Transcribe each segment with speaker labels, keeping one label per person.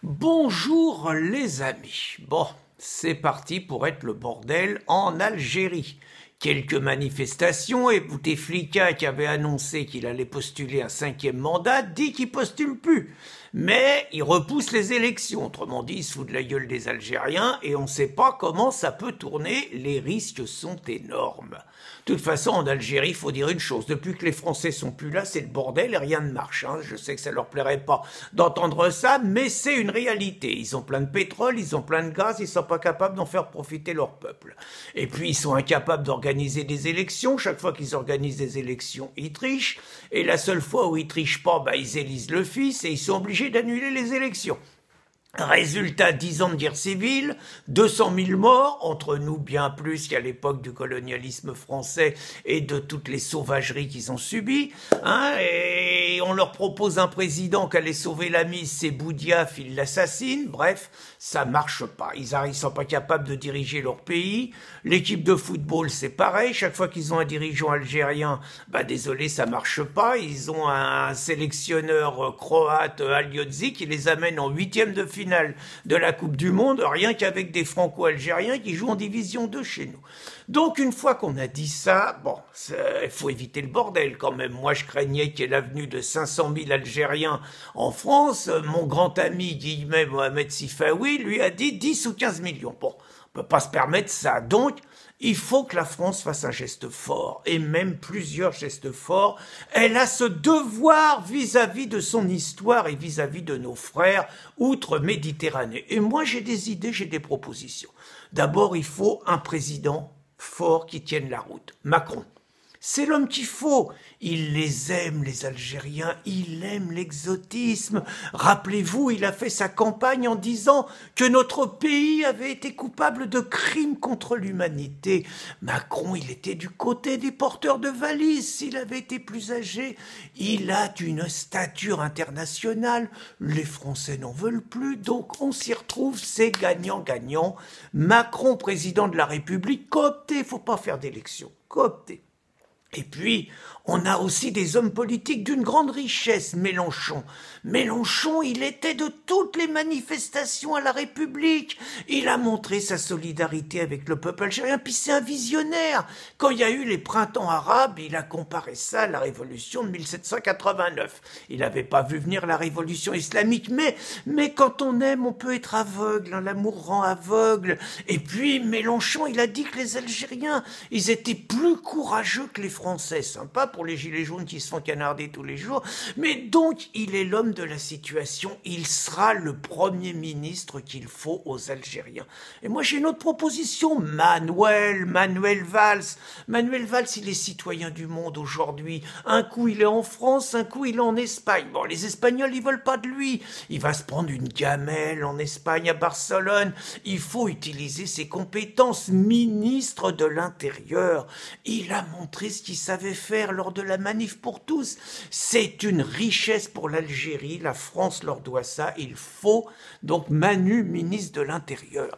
Speaker 1: Bonjour les amis. Bon, c'est parti pour être le bordel en Algérie. Quelques manifestations et Bouteflika qui avait annoncé qu'il allait postuler un 5e mandat dit qu'il postule plus. Mais il repousse les élections, autrement dit il se fout de la gueule des Algériens et on ne sait pas comment ça peut tourner, les risques sont énormes. De toute façon en Algérie il faut dire une chose, depuis que les Français sont plus là c'est le bordel et rien ne marche. Je sais que ça leur plairait pas d'entendre ça mais c'est une réalité, ils ont plein de pétrole, ils ont plein de gaz, ils sont pas capables d'en faire profiter leur peuple. Et puis ils sont incapables d'organiser des élections, chaque fois qu'ils organisent des élections ils trichent et la seule fois où ils trichent pas ils élisent le fils et ils sont obligés d'annuler les élections. Résultat, 10 ans de guerre civile, 200 000 morts, entre nous bien plus qu'à l'époque du colonialisme français et de toutes les sauvageries qu'ils ont subies. Et on leur propose un président qui allait sauver la mise, c'est Boudiaf, ils l'assassinent. Bref, ça marche pas. Ils sont pas capables de diriger leur pays. L'équipe de football, c'est pareil. Chaque fois qu'ils ont un dirigeant algérien, désolé, ça marche pas. Ils ont un sélectionneur croate, Aliotzi, qui les amène en 8e de finale de la Coupe du Monde, rien qu'avec des Franco-Algériens qui jouent en division 2 chez nous. Donc une fois qu'on a dit ça, il faut éviter le bordel quand même. Moi je craignais qu'il y ait l'avenue de 500 000 Algériens en France. Mon grand ami guillemets Mohamed Sifawi lui a dit 10 ou 15 millions. Bon, on peut pas se permettre ça. Donc il faut que la France fasse un geste fort, et même plusieurs gestes forts. Elle a ce devoir vis-à-vis de son histoire et vis-à-vis de nos frères outre-Méditerranée. Et moi, j'ai des idées, j'ai des propositions. D'abord, il faut un président fort qui tienne la route. Macron. C'est l'homme qu'il faut. Il les aime, les Algériens, il aime l'exotisme. Rappelez-vous, il a fait sa campagne en disant que notre pays avait été coupable de crimes contre l'humanité. Macron, il était du côté des porteurs de valises. S'il avait été plus âgé, il a une stature internationale. Les Français n'en veulent plus, donc on s'y retrouve, c'est gagnant-gagnant. Macron, président de la République, coopté, faut pas faire d'élection, coopté. Et puis, on a aussi des hommes politiques d'une grande richesse, Mélenchon. Mélenchon, il était de toutes les manifestations à la République. Il a montré sa solidarité avec le peuple algérien, puis c'est un visionnaire. Quand il y a eu les printemps arabes, il a comparé ça à la révolution de 1789. Il n'avait pas vu venir la révolution islamique, mais quand on aime, on peut être aveugle, l'amour rend aveugle. Et puis, Mélenchon, il a dit que les Algériens, ils étaient plus courageux que les Français. Sympa pour les gilets jaunes qui se font canarder tous les jours, mais donc il est l'homme de la situation, il sera le premier ministre qu'il faut aux Algériens. Et moi j'ai une autre proposition, Manuel Valls. Manuel Valls, il est citoyen du monde aujourd'hui. Un coup il est en France, un coup il est en Espagne. Bon, les Espagnols ils veulent pas de lui. Il va se prendre une gamelle en Espagne, à Barcelone. Il faut utiliser ses compétences. Ministre de l'Intérieur, il a montré ce qu'il savait faire lors de la manif pour tous. C'est une richesse pour l'Algérie, la France leur doit ça, il faut donc Manu, ministre de l'Intérieur.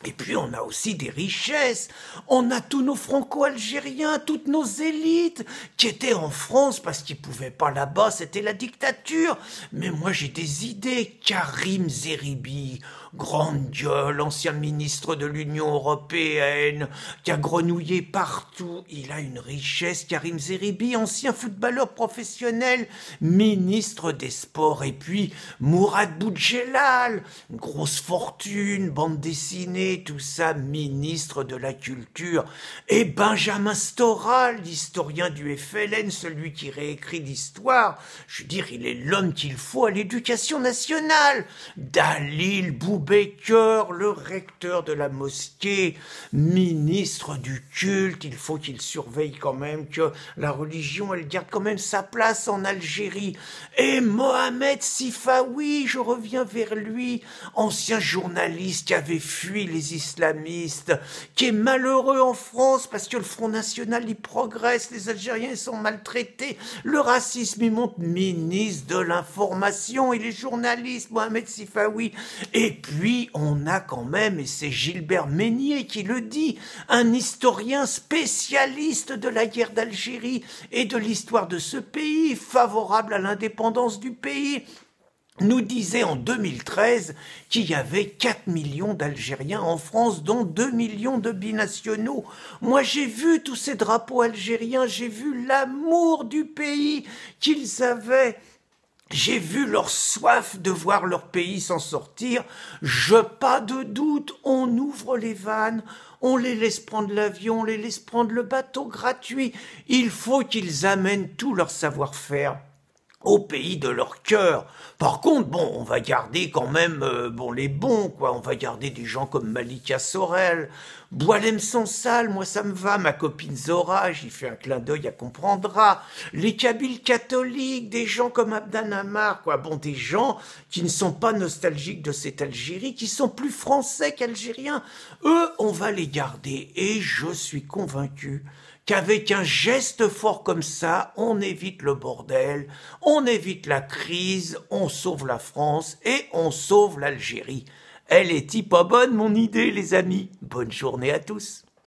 Speaker 1: Et puis on a aussi des richesses, on a tous nos franco-algériens, toutes nos élites qui étaient en France parce qu'ils pouvaient pas là-bas, c'était la dictature. Mais moi j'ai des idées, Karim Zeribi, grande gueule, ancien ministre de l'Union européenne, qui a grenouillé partout, il a une richesse, Karim Zeribi, ancien footballeur professionnel, ministre des Sports. Et puis Mourad Boudjelal, une grosse fortune, bande dessinée, tout ça, ministre de la Culture. Et Benjamin Stora, l'historien du FLN, celui qui réécrit l'histoire, je veux dire, il est l'homme qu'il faut à l'éducation nationale. Dalil Boubaker, le recteur de la mosquée, ministre du culte, il faut qu'il surveille quand même que la religion, elle garde quand même sa place en Algérie. Et Mohamed Sifawi, je reviens vers lui, ancien journaliste qui avait fui les islamistes, qui est malheureux en France parce que le Front National y progresse, les Algériens sont maltraités, le racisme y monte, ministre de l'information et les journalistes, Mohamed Sifawi. Et puis on a quand même, et c'est Gilbert Meignet qui le dit, un historien spécialiste de la guerre d'Algérie et de l'histoire de ce pays, favorable à l'indépendance du pays. nous disait en 2013 qu'il y avait 4 millions d'Algériens en France, dont 2 millions de binationaux. Moi, j'ai vu tous ces drapeaux algériens, j'ai vu l'amour du pays qu'ils avaient. J'ai vu leur soif de voir leur pays s'en sortir. Pas de doute, on ouvre les vannes, on les laisse prendre l'avion, on les laisse prendre le bateau gratuit. Il faut qu'ils amènent tout leur savoir-faire au pays de leur cœur. Par contre, bon, on va garder quand même, les bons, quoi. On va garder des gens comme Malika Sorel, Boualem Sansal, moi ça me va, ma copine Zora, j'y fais un clin d'œil, elle comprendra. Les Kabyles catholiques, des gens comme Abdan Amar, quoi. Bon, des gens qui ne sont pas nostalgiques de cette Algérie, qui sont plus français qu'algériens. Eux, on va les garder. Et je suis convaincu qu'avec un geste fort comme ça, on évite le bordel, on évite la crise, on sauve la France et on sauve l'Algérie. Elle est pas bonne, mon idée, les amis. Bonne journée à tous.